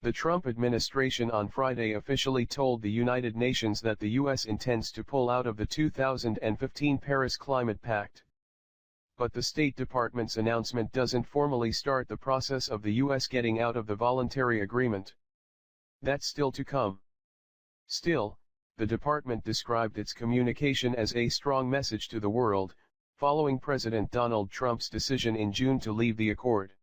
The Trump administration on Friday officially told the United Nations that the U.S. intends to pull out of the 2015 Paris Climate Pact. But the State Department's announcement doesn't formally start the process of the U.S. getting out of the voluntary agreement. That's still to come. Still, the department described its communication as a strong message to the world, following President Donald Trump's decision in June to leave the accord.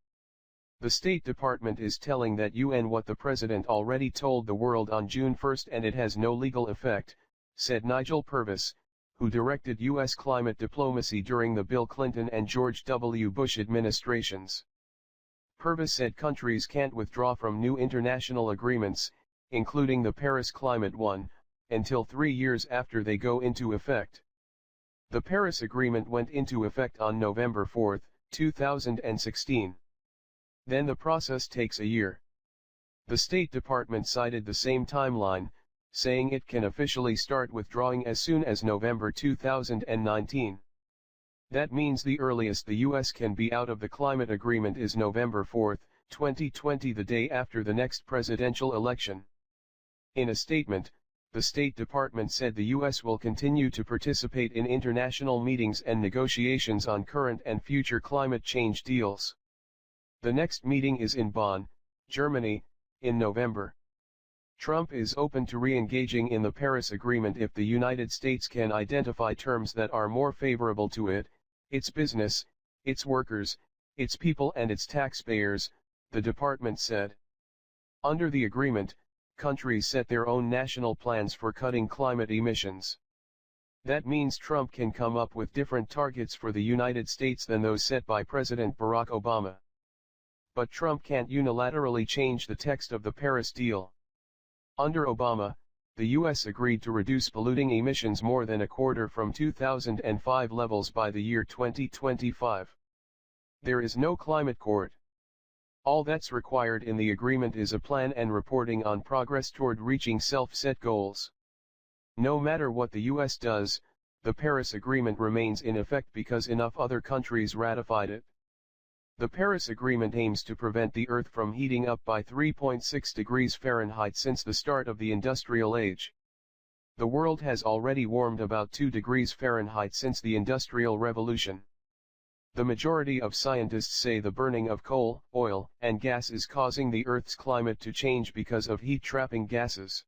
The State Department is telling that UN what the president already told the world on June 1 and it has no legal effect, said Nigel Purvis, who directed U.S. climate diplomacy during the Bill Clinton and George W. Bush administrations. Purvis said countries can't withdraw from new international agreements, including the Paris Climate one, until 3 years after they go into effect. The Paris Agreement went into effect on November 4, 2016. Then the process takes a year. The State Department cited the same timeline, saying it can officially start withdrawing as soon as November 2019. That means the earliest the U.S. can be out of the climate agreement is November 4, 2020, the day after the next presidential election. In a statement, the State Department said the U.S. will continue to participate in international meetings and negotiations on current and future climate change deals. The next meeting is in Bonn, Germany, in November. Trump is open to re-engaging in the Paris Agreement if the United States can identify terms that are more favorable to it, its business, its workers, its people and its taxpayers, the department said. Under the agreement, countries set their own national plans for cutting climate emissions. That means Trump can come up with different targets for the United States than those set by President Barack Obama. But Trump can't unilaterally change the text of the Paris deal. Under Obama, the U.S. agreed to reduce polluting emissions more than a quarter from 2005 levels by the year 2025. There is no climate court. All that's required in the agreement is a plan and reporting on progress toward reaching self-set goals. No matter what the U.S. does, the Paris Agreement remains in effect because enough other countries ratified it. The Paris Agreement aims to prevent the Earth from heating up by 3.6 degrees Fahrenheit since the start of the Industrial Age. The world has already warmed about 2 degrees Fahrenheit since the Industrial Revolution. The majority of scientists say the burning of coal, oil, and gas is causing the Earth's climate to change because of heat-trapping gases.